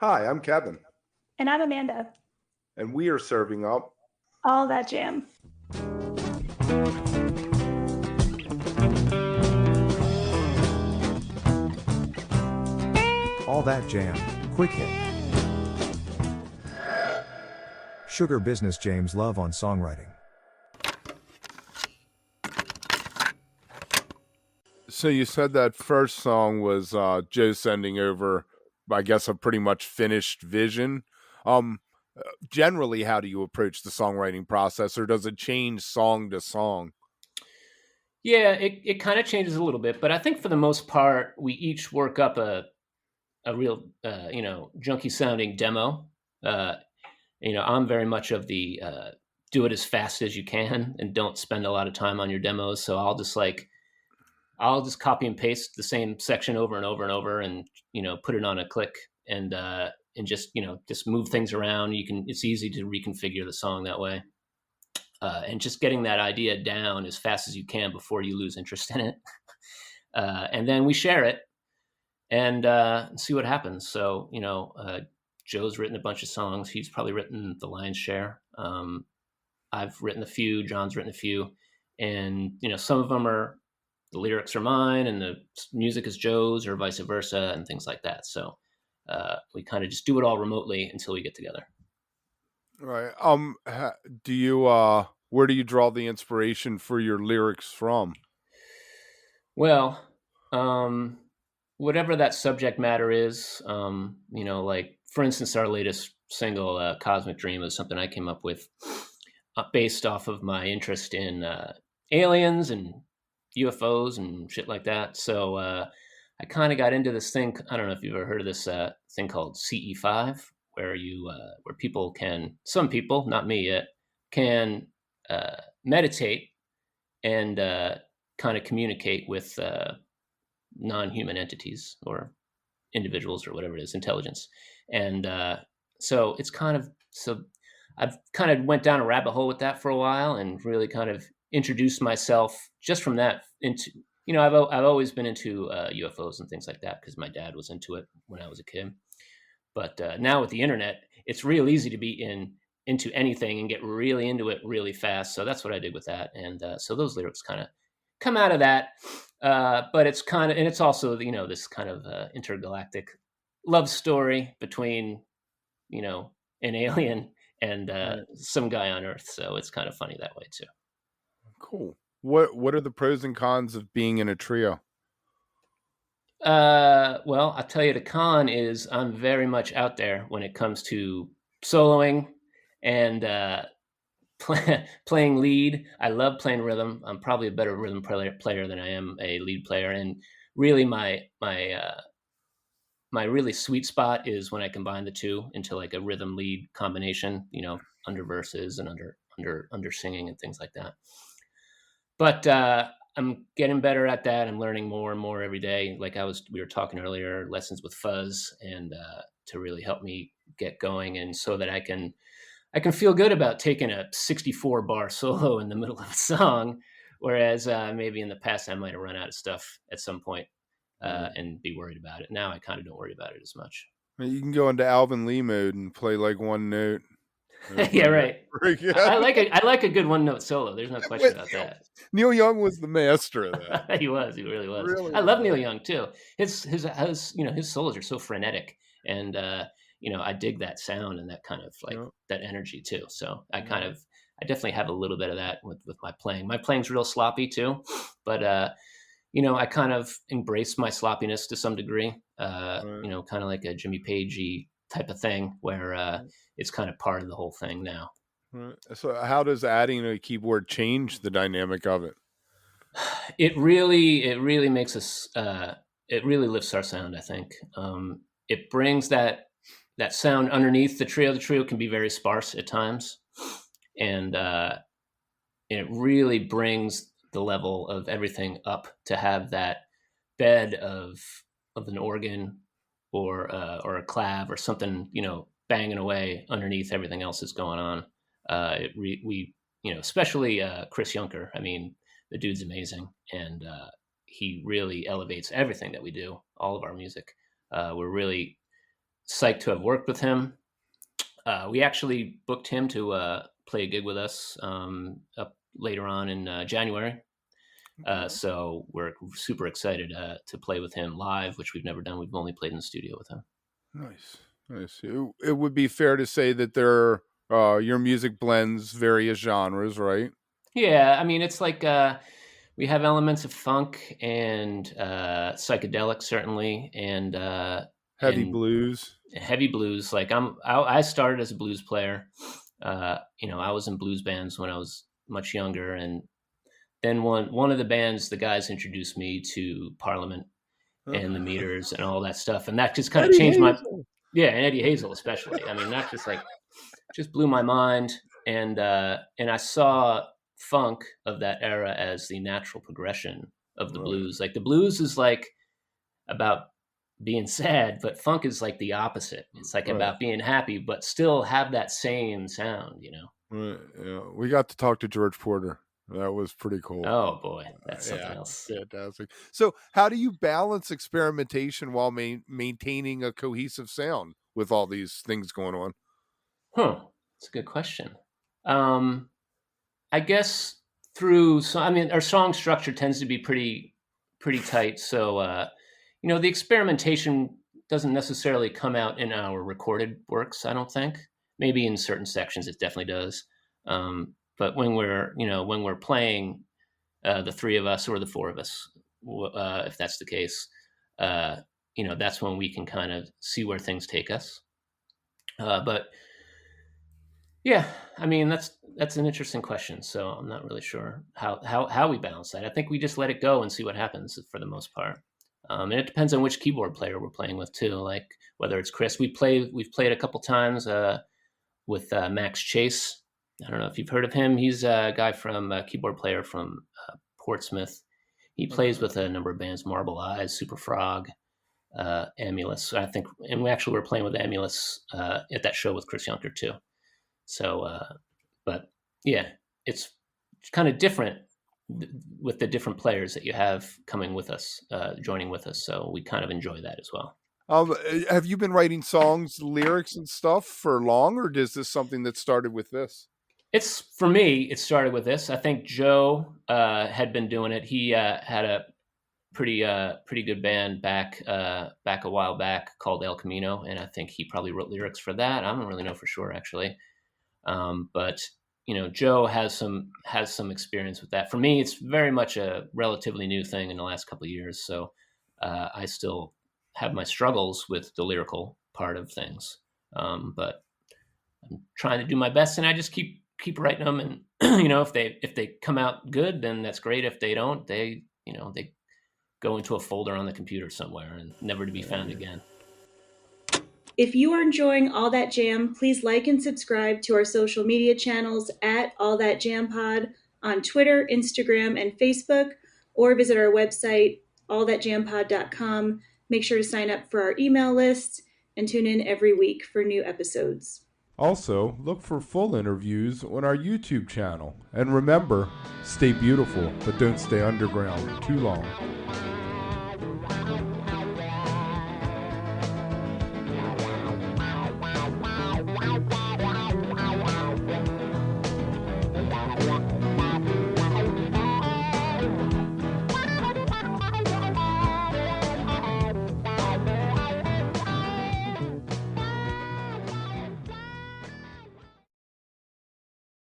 Hi, I'm Kevin, And I'm Amanda. and we are serving up All that jam. All That Jam, Quick Hit. Sugar Business James Love on Songwriting. So you said that first song was Joe sending over, I guess, a pretty much finished vision. Um, Generally, how do you approach the songwriting process, or does it change song to song? Yeah, it kind of changes a little bit, but I think for the most part, we each work up a real junky sounding demo. Uh, I'm very much of the do it as fast as you can and don't spend a lot of time on your demos. So I'll just copy and paste the same section over and over and over, and put it on a click and just move things around. It's easy to reconfigure the song that way. And just getting that idea down as fast as you can before you lose interest in it. And then we share it and see what happens. So, Joe's written a bunch of songs. He's probably written the lion's share. I've written a few. John's written a few. And, some of them the lyrics are mine and the music is Joe's, or vice versa, and things like that. So we kind of just do it all remotely until we get together. Right. Do you where do you draw the inspiration for your lyrics from? Well, whatever that subject matter is, like for instance, our latest single, "Cosmic Dream," is something I came up with based off of my interest in aliens and UFOs and shit like that. So I kind of got into this thing. I don't know if you've ever heard of this thing called CE5, where some people, not me yet, can meditate and kind of communicate with non-human entities or individuals or whatever it is, intelligence. And so I've kind of went down a rabbit hole with that for a while and really kind of introduced myself just from that into, I've always been into UFOs and things like that because my dad was into it when I was a kid. But now with the internet, it's real easy to be into anything and get really into it really fast. So that's what I did with that. And so those lyrics kind of come out of that. But it's also, this kind of intergalactic love story between, an alien and some guy on Earth. So it's kind of funny that way too. Cool. What are the pros and cons of being in a trio? Well, I'll tell you, the con is I'm very much out there when it comes to soloing and playing lead. I love playing rhythm. I'm probably a better rhythm player than I am a lead player. And really, my really sweet spot is when I combine the two into like a rhythm lead combination. Under verses and under singing and things like that. But I'm getting better at that. I'm learning more and more every day. Like we were talking earlier, lessons with fuzz, and to really help me get going, and so that I can feel good about taking a 64 bar solo in the middle of a song, whereas maybe in the past I might have run out of stuff at some point and be worried about it. Now I kind of don't worry about it as much. You can go into Alvin Lee mode and play like one note. Yeah, right. Yeah. I like a good one note solo. There's no question about that. Neil Young was the master of that. He really was. Really I love Neil Young too. His solos are so frenetic, and I dig that sound and that kind of like that energy too. So I definitely have a little bit of that with my playing. My playing's real sloppy too, but I kind of embrace my sloppiness to some degree. Kind of like a Jimmy Pagey type of thing where it's kind of part of the whole thing now. Right. So how does adding a keyboard change the dynamic of it? It really makes us, it really lifts our sound, I think. It brings that sound underneath the trio. The trio can be very sparse at times. And it really brings the level of everything up to have that bed of an organ or a clav or something, banging away underneath everything else that's going on. Especially Chris Junker. I mean, the dude's amazing, and he really elevates everything that we do, all of our music. We're really psyched to have worked with him. We actually booked him to play a gig with us up later on in January. So we're super excited to play with him live, which we've never done. We've only played in the studio with him. Nice. It would be fair to say that your music blends various genres, right? Yeah, I mean, it's like we have elements of funk and psychedelic, certainly, and Heavy blues. Heavy blues. Like I started as a blues player. I was in blues bands when I was much younger, and then one of the bands, the guys introduced me to Parliament and the Meters and all that stuff, and that just kind of changed my and Eddie Hazel especially. I mean, that just blew my mind, and I saw funk of that era as the natural progression of the blues. Like the blues is like about being sad, but funk is like the opposite. It's like about being happy, but still have that same sound, Right. Yeah. We got to talk to George Porter. That was pretty cool. Oh boy, that's something else. Fantastic. So how do you balance experimentation while maintaining a cohesive sound with all these things going on? That's a good question. I guess our song structure tends to be pretty tight. So, the experimentation doesn't necessarily come out in our recorded works, I don't think. Maybe in certain sections it definitely does. But when we're playing, the three of us or the four of us, if that's the case, that's when we can kind of see where things take us. But yeah, I mean, that's an interesting question. So I'm not really sure how we balance that. I think we just let it go and see what happens for the most part. And it depends on which keyboard player we're playing with too. Like whether it's Chris, we've played a couple times with Max Chase. I don't know if you've heard of him. He's a guy keyboard player from Portsmouth. He plays with a number of bands: Marble Eyes, Super Frog, Amulus. I think, and we actually were playing with Amulus at that show with Chris Yunker too. So, but yeah, it's kind of different with the different players that you have coming with us, joining with us. So we kind of enjoy that as well. Have you been writing songs, lyrics and stuff for long, or is this something that started with this? For me, it started with this. I think Joe had been doing it. He had a pretty good band back a while back called El Camino, and I think he probably wrote lyrics for that. I don't really know for sure, actually. But Joe has some experience with that. For me, it's very much a relatively new thing in the last couple of years. So I still have my struggles with the lyrical part of things, but I'm trying to do my best, and I just keep writing them. And if they come out good, then that's great. If they don't, they go into a folder on the computer somewhere and never to be found again. If you are enjoying All That Jam, please like and subscribe to our social media channels at All That Jam Pod on Twitter, Instagram, and Facebook, or visit our website, allthatjampod.com. Make sure to sign up for our email list and tune in every week for new episodes. Also, look for full interviews on our YouTube channel. And remember, stay beautiful, but don't stay underground too long.